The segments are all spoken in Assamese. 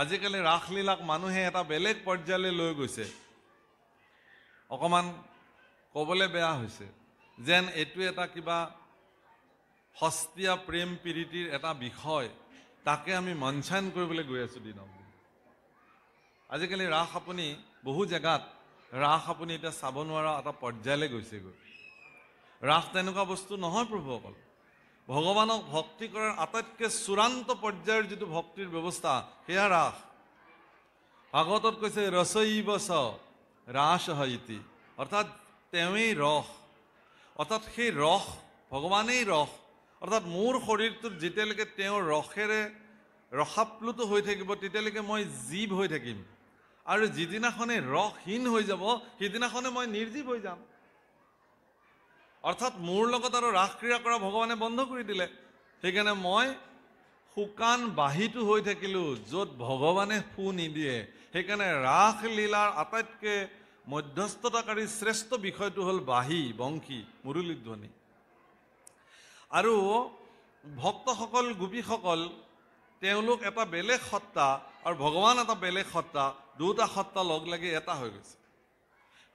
আজিকালি ৰাসলীলাক মানুহে এটা বেলেগ পৰ্যায়লৈ লৈ গৈছে। অকণমান ক'বলৈ বেয়া হৈছে যেন এইটো এটা কিবা সস্তীয়া প্ৰেম প্ৰীতিৰ এটা বিষয়, তাকে আমি মঞ্চায়ন কৰিবলৈ গৈ আছোঁ দিনক দিন। আজিকালি ৰাস আপুনি বহু জেগাত ৰাস আপুনি এতিয়া চাব নোৱাৰা এটা পৰ্যায়লৈ গৈছেগৈ। ৰাস তেনেকুৱা বস্তু নহয় প্ৰভুসকল। ভগৱানক ভক্তি কৰাৰ আটাইতকৈ চূড়ান্ত পৰ্যায়ৰ যিটো ভক্তিৰ ব্যৱস্থা সেয়া ৰাস। ভাগৱতত কৈছে ৰসৈব চ ৰাস ইতি, অৰ্থাৎ তেওঁৱেই ৰস, অৰ্থাৎ সেই ৰস ভগৱানেই ৰস, অৰ্থাৎ মোৰ শৰীৰটোত যেতিয়ালৈকে তেওঁৰ ৰসেৰে ৰসাপ্লুত হৈ থাকিব তেতিয়ালৈকে মই জীৱ হৈ থাকিম, আৰু যিদিনাখনে ৰসহীন হৈ যাব সেইদিনাখনে মই নিৰ্জীৱ হৈ যাম। অৰ্থাৎ মোৰ লগত আৰু ৰাস ক্ৰীড়া কৰা ভগৱানে বন্ধ কৰি দিলে। সেইকাৰণে মই শুকান বাঁহীটো হৈ থাকিলোঁ য'ত ভগৱানে সু নিদিয়ে। সেইকাৰণে ৰাসলীলাৰ আটাইতকৈ মধ্যস্থতাকাৰী শ্ৰেষ্ঠ বিষয়টো হ'ল বাঁহী, বংশী, মুৰুলীধ্বনি। আৰু ভক্তসকল, গোপীসকল, তেওঁলোক এটা বেলেগ সত্তা আৰু ভগৱান এটা বেলেগ সত্তা, দুটা সত্তা লগ লাগি এটা হৈ গৈছে।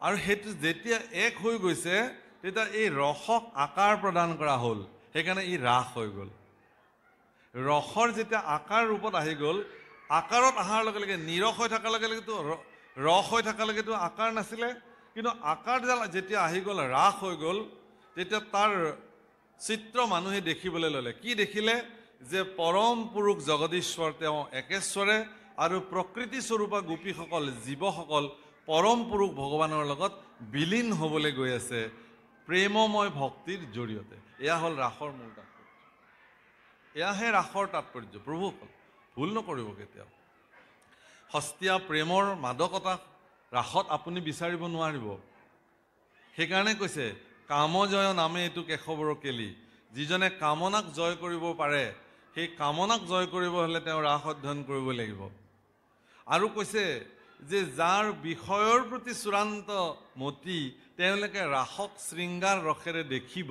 আৰু সেইটো যেতিয়া এক হৈ গৈছে তেতিয়া এই ৰসক আকাৰ প্ৰদান কৰা হ'ল, সেইকাৰণে ই ৰাস হৈ গ'ল। ৰসৰ যেতিয়া আকাৰ ৰূপত আহি গ'ল, আকাৰত অহাৰ লগে লগে নিৰস হৈ থকাৰ লগে লগেতো ৰস হৈ থকাৰ লগেতো আকাৰ নাছিলে, কিন্তু আকাৰ যেতিয়া আহি গ'ল, ৰাস হৈ গ'ল, তেতিয়া তাৰ চিত্ৰ মানুহে দেখিবলৈ ল'লে। কি দেখিলে? যে পৰম পুৰুষ জগদীশ্বৰ তেওঁ একেশ্বৰে, আৰু প্ৰকৃতি স্বৰূপা গোপীসকল, জীৱসকল পৰম পুৰুষ ভগৱানৰ লগত বিলীন হ'বলৈ গৈ আছে প্ৰেমময় ভক্তিৰ জৰিয়তে। এয়া হ'ল ৰাসৰ মূল তাৎপৰ্য। এয়াহে ৰাসৰ তাৎপৰ্য প্ৰভুসকল, ভুল নকৰিব কেতিয়াও। সস্তীয়া প্ৰেমৰ মাদকতা ৰাসত আপুনি বিচাৰিব নোৱাৰিব। সেইকাৰণে কৈছে কামজয় নামে এইটো কেশৱৰ কেলি। যিজনে কামনাক জয় কৰিব পাৰে, সেই কামনাক জয় কৰিব হ'লে তেওঁ ৰাস অধ্যয়ন কৰিব লাগিব। আৰু কৈছে যে যাৰ বিষয়ৰ প্ৰতি চূড়ান্ত মতি, তেওঁলোকে ৰাসক শৃংগাৰ ৰসেৰে দেখিব,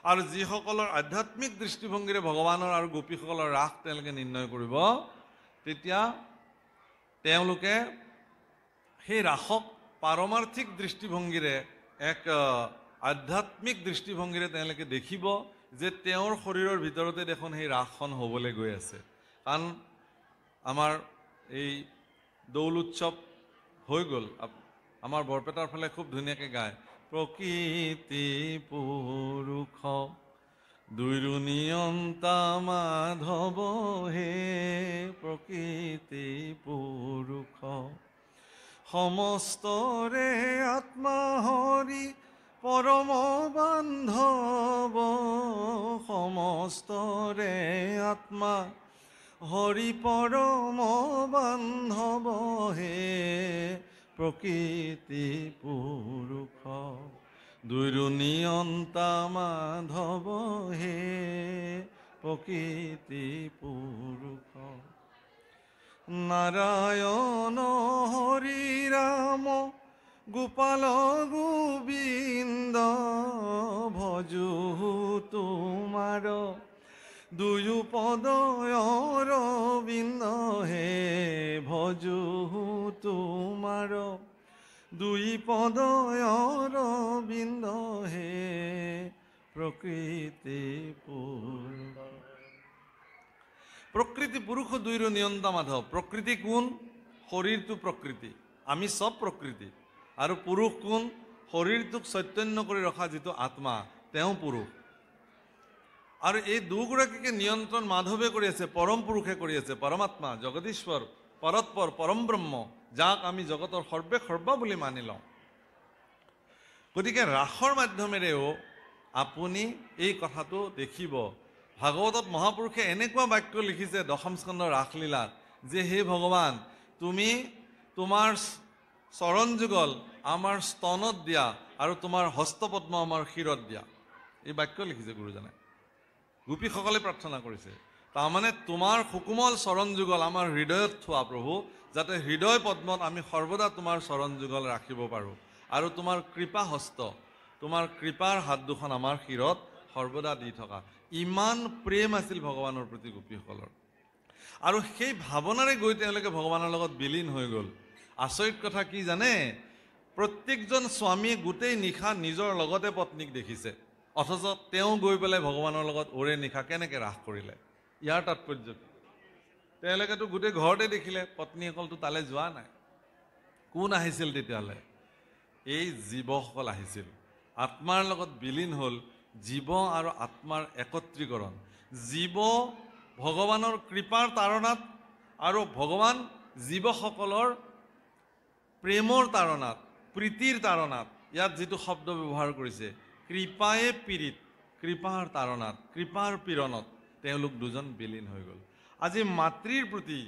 আৰু যিসকলৰ আধ্যাত্মিক দৃষ্টিভংগীৰে ভগৱানৰ আৰু গোপীসকলৰ ৰাস তেওঁলোকে নিৰ্ণয় কৰিব, তেতিয়া তেওঁলোকে সেই ৰাসক পাৰমাৰ্থিক দৃষ্টিভংগীৰে, এক আধ্যাত্মিক দৃষ্টিভংগীৰে তেওঁলোকে দেখিব যে তেওঁৰ শৰীৰৰ ভিতৰতে দেখোন সেই ৰাসখন হ'বলৈ গৈ আছে। কাৰণ আমাৰ এই দৌল উৎসৱ হৈ গ'ল, আমাৰ বৰপেটাৰ ফালে খুব ধুনীয়াকৈ গায়, প্ৰকৃতি পুৰুষ দুইৰো নিয়ন্তা মাধৱ হে, প্ৰকৃতি পুৰুষ সমস্তৰে আত্মা হৰি পৰম বান্ধৱ, সমস্তৰে আত্মা হৰি পৰম বান্ধৱ হে, প্ৰকৃতি পুৰুষ দুইৰো নিয়ন্তা মাধৱ হে, প্ৰকৃতি পুৰুষ নাৰায়ণ হৰি ৰাম গোপাল গোবিন্দ ভজু তোমাৰ দুয়ো পদয়ৰ বিন্দ হে, ভজু তোমাৰ দুই পদয়ৰ বিন্দ হে, প্ৰকৃতি পুৰুষ। প্ৰকৃতি পুৰুষ দুইৰো নিয়ন্তা মাধৱ। প্ৰকৃতি কোন? শৰীৰটো প্ৰকৃতি, আমি চব প্ৰকৃতি। আৰু পুৰুষ কোন? শৰীৰটোক চৈতন্য কৰি ৰখা যিটো আত্মা, তেওঁ পুৰুষ। আৰু এই দুগৰাকীকে নিয়ন্ত্ৰণ মাধৱে কৰি আছে, পৰম পুৰুষে কৰি আছে, পৰমাত্মা জগদীশ্বৰ পৰৎপৰ পৰম ব্ৰহ্ম, যাক আমি জগতৰ সৰ্বে সৰ্বা বুলি মানি লওঁ। গতিকে ৰাসৰ মাধ্যমেৰেও আপুনি এই কথাটো দেখিব। ভাগৱতত মহাপুৰুষে এনেকুৱা বাক্য লিখিছে দশম স্কন্ধৰ ৰাসলীলাত, যে হে ভগৱান, তুমি তোমাৰ চৰণ যুগল আমাৰ স্তনত দিয়া আৰু তোমাৰ হস্তপদ্ম আমাৰ শিৰত দিয়া। এই বাক্য লিখিছে গুৰুজনে, গোপীসকলে প্ৰাৰ্থনা কৰিছে। তাৰমানে তোমাৰ সুকোমল চৰণ যুগল আমাৰ হৃদয়ত থোৱা প্ৰভু, যাতে হৃদয় পদ্মত আমি সৰ্বদা তোমাৰ চৰণ যুগল ৰাখিব পাৰোঁ, আৰু তোমাৰ কৃপা হস্ত, তোমাৰ কৃপাৰ হাত দুখন আমাৰ শিৰত সৰ্বদা দি থকা। ইমান প্ৰেম আছিল ভগৱানৰ প্ৰতি গোপীসকলৰ। আৰু সেই ভাৱনাৰে গৈ তেওঁলোকে ভগৱানৰ লগত বিলীন হৈ গ'ল। আচৰিত কথা কি জানে, প্ৰত্যেকজন স্বামীয়ে গোটেই নিশা নিজৰ লগতে পত্নীক দেখিছে, অথচ তেওঁ গৈ পেলাই ভগৱানৰ লগত ওৰে নিশা কেনেকৈ ৰাস কৰিলে? ইয়াৰ তাৎপৰ্য কি? তেওঁলোকেতো গোটেই ঘৰতে দেখিলে, পত্নীসকলতো তালৈ যোৱা নাই। কোন আহিছিল তেতিয়াহ'লে? এই জীৱসকল আহিছিল, আত্মাৰ লগত বিলীন হ'ল। জীৱ আৰু আত্মাৰ একত্ৰীকৰণ, জীৱ ভগৱানৰ কৃপাৰ তাৰণাত আৰু ভগৱান জীৱসকলৰ প্ৰেমৰ তাৰণাত, প্ৰীতিৰ তাৰণাত। ইয়াত যিটো শব্দ ব্যৱহাৰ কৰিছে, কৃপায়ে পীড়িত, কৃপাৰ তাৰণাত, কৃপাৰ পীড়নত তেওঁলোক দুজন বিলীন হৈ গ'ল। আজি মাতৃৰ প্ৰতি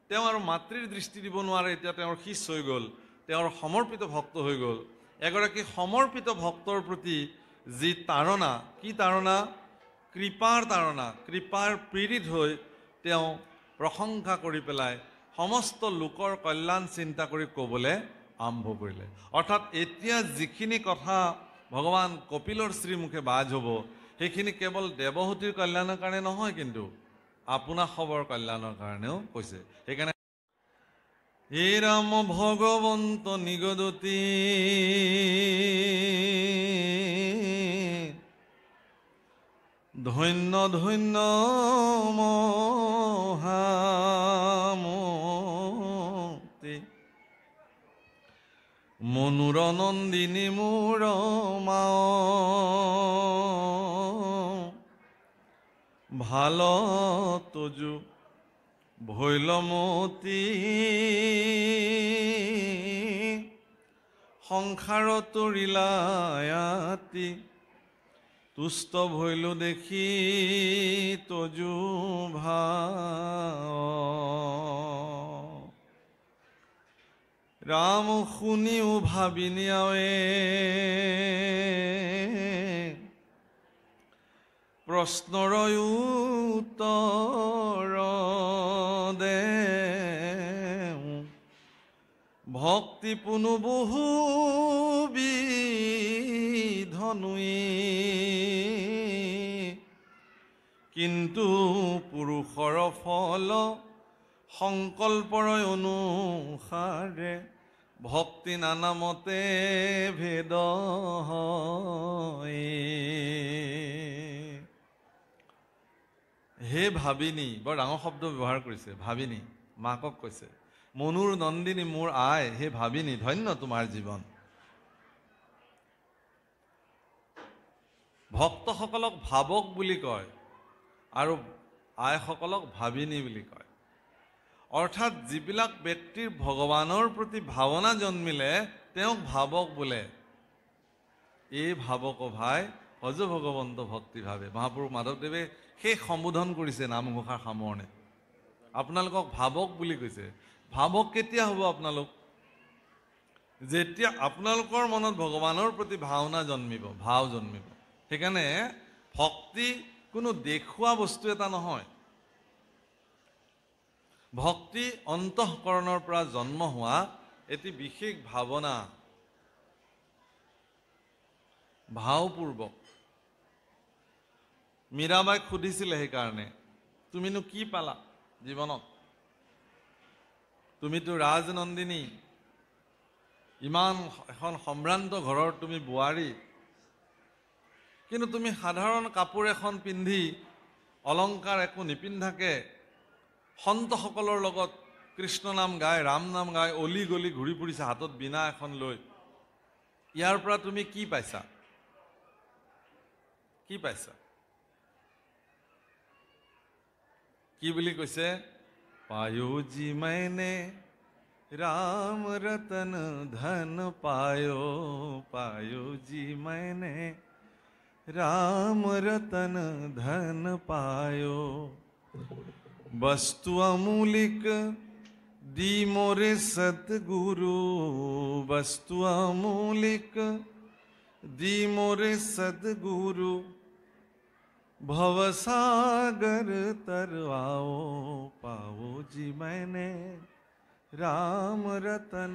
তেওঁ আৰু মাতৃৰ দৃষ্টি দিব নোৱাৰে, এতিয়া তেওঁৰ শিষ্য হৈ গ'ল, তেওঁৰ সমৰ্পিত ভক্ত হৈ গ'ল। এগৰাকী সমৰ্পিত ভক্তৰ প্ৰতি যি তাৰণা, কি তাৰণা? কৃপাৰ তাৰণা, কৃপাৰ পীড়িত হৈ তেওঁ প্ৰশংসা কৰি পেলাই সমস্ত লোকৰ কল্যাণ চিন্তা কৰি ক'বলৈ আৰম্ভ কৰিলে। অৰ্থাৎ এতিয়া যিখিনি কথা ভগৱান কপিলৰ শ্ৰীমুখে বাজ হ'ব, সেইখিনি কেৱল দেৱহূতিৰ কল্যাণৰ কাৰণে নহয়, কিন্তু আপোনা সবৰ কল্যাণৰ কাৰণেও কৈছে। সেইকাৰণে হে ৰাম ভগৱন্ত নিগদতি ধন্য ধন্য মহামতি মনুৰ নন্দিনী মোৰ মাও ভাল তজু ভৈলমতী সংসাৰ তৰিলায়াতি তুষ্ট ভৈলো দেখি তজু ভাও ৰাম শুনিও ভাবিনিয়াৱে প্ৰশ্নৰ উত্তৰ দে ভক্তি পুনু বহু বিধনুই কিন্তু পুৰুষৰ ফল সংকল্পৰ অনুসাৰে ভক্তি নানামতে ভেদ হয়। হে ভাবিনী, বৰ ডাঙৰ শব্দ ব্যৱহাৰ কৰিছে, ভাবিনী মাকক কৈছে, মনুৰ নন্দিনী মোৰ আই, হে ভাবিনী ধন্য তোমাৰ জীৱন। ভক্তসকলক ভাৱক বুলি কয় আৰু আইসকলক ভাবিনী বুলি কয়। অৰ্থাৎ যিবিলাক ব্যক্তিৰ ভগৱানৰ প্ৰতি ভাৱনা জন্মিলে তেওঁক ভাৱক বোলে। এই ভাৱক ভাই ভজ ভগৱন্ত ভক্তি ভাৱে। মহাপুৰুষ মাধৱদেৱে সেই সম্বোধন কৰিছে নামঘোষাৰ সামৰণে, আপোনালোকক ভাৱক বুলি কৈছে। ভাৱক কেতিয়া হ'ব আপোনালোক? যেতিয়া আপোনালোকৰ মনত ভগৱানৰ প্ৰতি ভাৱনা জন্মিব, ভাৱ জন্মিব। সেইকাৰণে ভক্তি কোনো দেখুওৱা বস্তু এটা নহয়, ভক্তি অন্তঃকৰণৰ পৰা জন্ম হোৱা এটি বিশেষ ভাৱনা, ভাৱপূৰ্বক। মীৰাবাইক সুধিছিলে সেইকাৰণে, তুমিনো কি পালা জীৱনত? তুমিতো ৰাজনন্দিনী, ইমান এখন সম্ভ্ৰান্ত ঘৰৰ তুমি বোৱাৰী, কিন্তু তুমি সাধাৰণ কাপোৰ এখন পিন্ধি অলংকাৰ একো নিপিন্ধাকে সন্তসকলৰ লগত কৃষ্ণ নাম গাই, ৰাম নাম গাই অলি গলি ঘূৰি ফুৰিছা হাতত বীণা এখন লৈ। ইয়াৰ পৰা তুমি কি পাইছা? কি পাইছা? কি বুলি কৈছে? পায়ো জি मैंने राम रतन धन पायो, पायो जी मैंने राम रतन धन पायो। वस्तु अमूलिक दी मोरे सतगुरु, वस्तु अमूलिक दी मोरे सतगुरु, भवसागर तरवाओ, पाओ जी मैंने राम रतन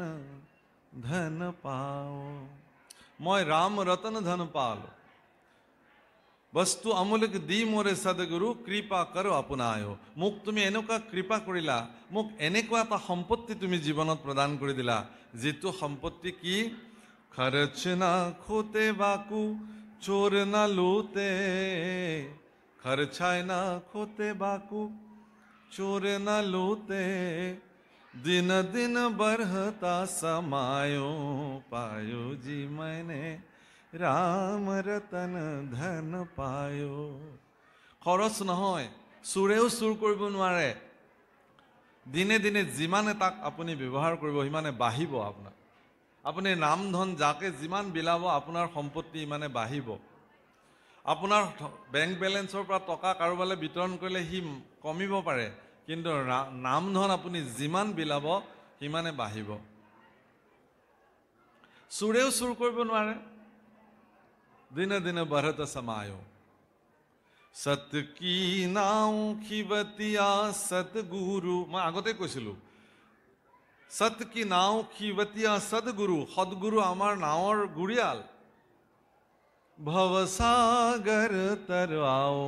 धन पाओ। मैं राम रतन धन पालो। বস্তু অমূলক দি মোৰে সদগুৰু কৃপা কৰো আপোনায়ো। মোক তুমি এনেকুৱা কৃপা কৰিলা, মোক এনেকুৱা এটা সম্পত্তি তুমি জীৱনত প্ৰদান কৰি দিলা, যিটো সম্পত্তি কি খৰচ না খোতে বাকু চোৰ না লুতে, খৰচাই না খোতে বাকু चोर न लूते, दिन दिन बढ़ता समायो पायो जी मैंने राम रतन धन पायो। खरच নহয়, চোৰেও চুৰ কৰিব নোৱাৰে। দিনে দিনে যিমানে তাক আপুনি ব্যৱহাৰ কৰিব সিমানে বাঢ়িব আপোনাৰ। আপুনি নাম ধন যাকে যিমান বিলাব আপোনাৰ সম্পত্তি ইমানে বাঢ়িব। আপোনাৰ বেংক বেলেন্সৰ পৰা টকা কাৰোবালৈ বিতৰণ কৰিলে সি কমিব পাৰে, কিন্তু নাম ধন আপুনি যিমান বিলাব সিমানে বাঢ়িব। চোৰেও চুৰ কৰিব নোৱাৰে। দিনে দিনে বঢ়ত সমায়, সত কি নাও খিবতিয়া সতগুৰু, মই আগতে কৈছিলো সত কি নাও খিবতিয়া সতগুৰু, সদগুৰু আমাৰ নাৱৰ গুৰিয়াল। भवसागर तरवाओ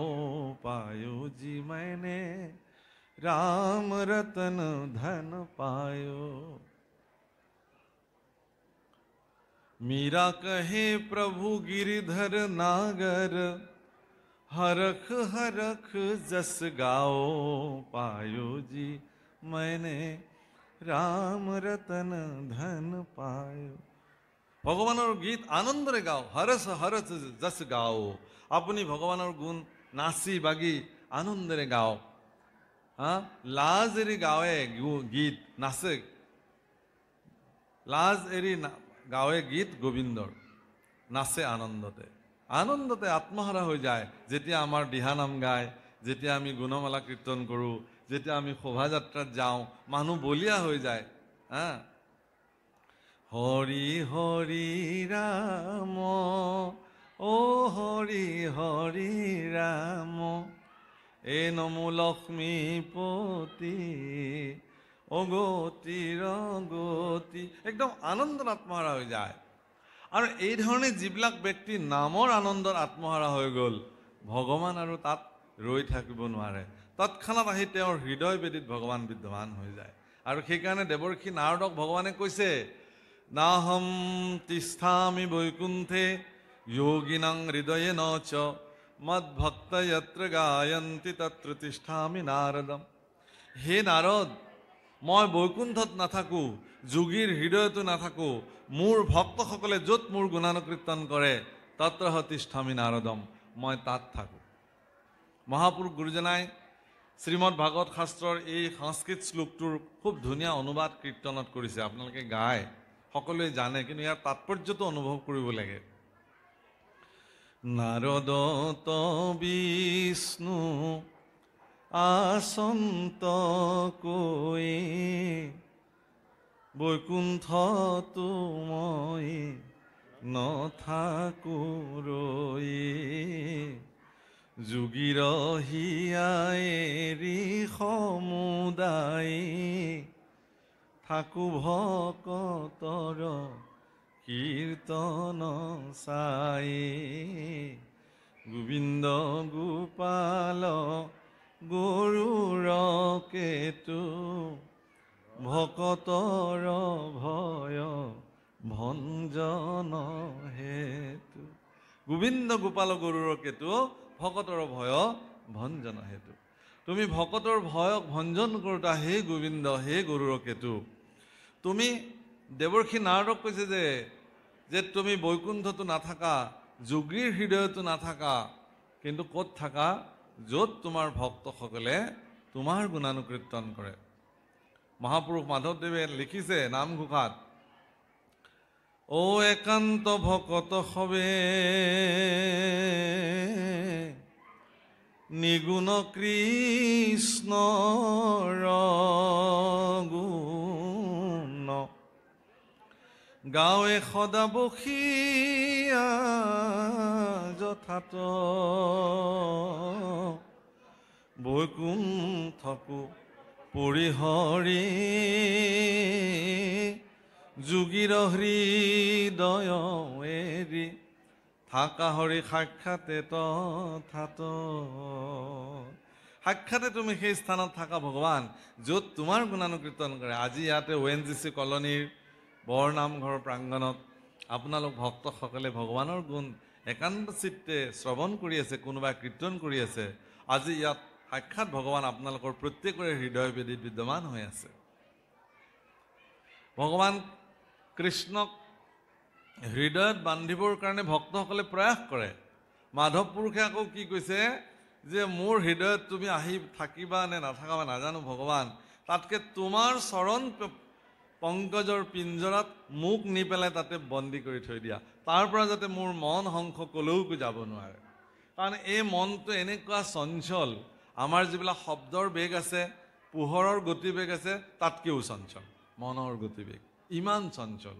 पायो जी मैंने राम रतन धन पायो। मीरा कहे प्रभु गिरिधर नागर, हरख हरख जस गाओ पायो जी मैंने राम रतन धन पायो। ভগৱানৰ গীত আনন্দৰে গাও, হৰস হৰস যশ গাও। আপুনি ভগৱানৰ গুণ নাচি বাগি আনন্দৰে গাও। লাজ এৰি গাৱে গীত, নাচে লাজ এৰি গাৱে গীত গোবিন্দৰ, নাচে আনন্দতে। আনন্দতে আত্মহাৰা হৈ যায় যেতিয়া আমাৰ দিহানাম গায়, যেতিয়া আমি গুণমালা কীৰ্তন কৰোঁ, যেতিয়া আমি শোভাযাত্ৰাত যাওঁ, মানুহ বলিয়া হৈ যায়। হৰি হৰি ৰাম ও হৰি হৰি ৰাম, এ নমো লক্ষ্মীপতি অগতিৰ গতি। একদম আনন্দত আত্মহাৰা হৈ যায়। আৰু এই ধৰণে যিবিলাক ব্যক্তি নামৰ আনন্দত আত্মহাৰা হৈ গ'ল, ভগৱান আৰু তাত ৰৈ থাকিব নোৱাৰে। তৎক্ষণাত আহি তেওঁৰ হৃদয় বেদীত ভগৱান বিদ্যমান হৈ যায়। আৰু সেইকাৰণে দেৱৰ্ষি নাৰদক ভগৱানে কৈছে, নাহম তিষ্ঠামি বৈকুণ্ঠে যোগিনাং হৃদয়ে নচ, মদ্ভক্ত যত্ৰ গায়ন্তি তত্ৰ তিষ্ঠামি নাৰদম। হে নাৰদ, মই বৈকুণ্ঠত নাথাকো, যোগীৰ হৃদয়তো নাথাকো, মোৰ ভক্তসকলে য'ত মোৰ গুণানুকীৰ্তন কৰে তত্ৰ তিষ্ঠামি নাৰদম, মই তাত থাকো। মহাপুৰুষ গুৰুজনাই শ্ৰীমদ ভাগৱত শাস্ত্ৰৰ এই সংস্কৃত শ্লোকটোৰ খুব ধুনীয়া অনুবাদ কীৰ্তনত কৰিছে। আপোনালোকে গায়, সকলোৱে জানে, কিন্তু ইয়াৰ তাৎপৰ্যটো অনুভৱ কৰিব লাগে। নাৰদ বিষ্ণু আসন্ত কৈ, বৈকুণ্ঠতো মই নথাকো ৰৈ, যোগীৰ হিয়ায়েৰি সমুদায়, থাকো ভকতৰ কীৰ্তন চাই, গোবিন্দ গোপাল গৰুৰ কেতু, ভকতৰ ভয় ভঞ্জন হেতু। গোবিন্দ গোপাল গৰুৰ কেতু, ভকতৰ ভয় ভঞ্জন হেতু। তুমি ভকতৰ ভয়ক ভঞ্জন কৰোতা হে গোবিন্দ, হে গৰুৰ কেতু। তুমি দেৱৰ্ষি নাৰদক কৈছে যে তুমি বৈকুণ্ঠতো নাথাকা, যোগীৰ হৃদয়তো নাথাকা, কিন্তু ক'ত থাকা? য'ত তোমাৰ ভক্তসকলে তোমাৰ গুণানুকীৰ্তন কৰে। মহাপুৰুষ মাধৱদেৱে লিখিছে নামঘোষাত, ও একান্ত ভকত হবে নিগুণ কৃষ্ণৰ গুণ, গাঁৱে সদা বসিয়া যথাত, বৈকুণ্ঠকো পৰিহৰি, যোগীৰ হৃদয় এৰি, থাকা হৰি সাক্ষাতে তথাত। সাক্ষাতে তুমি সেই স্থানত থাকা ভগৱান, য'ত তোমাৰ গুণানুকীৰ্তন কৰে। আজি ইয়াতে ONGC কলনীৰ বৰনামঘৰ প্ৰাংগণত আপোনালোক ভক্তসকলে ভগৱানৰ গুণ একান্ত চিত্তে শ্ৰৱণ কৰি আছে, কোনোবাই কীৰ্তন কৰি আছে। আজি ইয়াত সাক্ষাৎ ভগৱান আপোনালোকৰ প্ৰত্যেকৰে হৃদয় বেদীত বিদ্যমান হৈ আছে। ভগৱান কৃষ্ণক হৃদয়ত বান্ধিবৰ কাৰণে ভক্তসকলে প্ৰয়াস কৰে। মাধৱ পুৰুষে আকৌ কি কৈছে যে মোৰ হৃদয়ত তুমি আহি থাকিবা নে নাথাকিবা নাজানো ভগৱান, তাতকৈ তোমাৰ চৰণ পংকজৰ পিঞ্জৰাত মোক নি পেলাই তাতে বন্দী কৰি থৈ দিয়া, তাৰ পৰা যাতে মোৰ মন হংস কলৈকো যাব নোৱাৰে। কাৰণ এই মনটো এনেকুৱা চঞ্চল, আমাৰ যিবিলাক শব্দৰ বেগ আছে, পোহৰৰ গতিবেগ আছে, তাতকৈও চঞ্চল মনৰ গতিবেগ, ইমান চঞ্চল।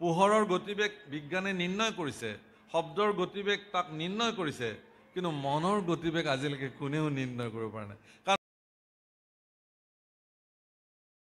পোহৰৰ গতিবেগ বিজ্ঞানে নিৰ্ণয় কৰিছে, শব্দৰ গতিবেগ তাক নিৰ্ণয় কৰিছে, কিন্তু মনৰ গতিবেগ আজিলৈকে কোনেও নিৰ্ণয় কৰিব পৰা নাই।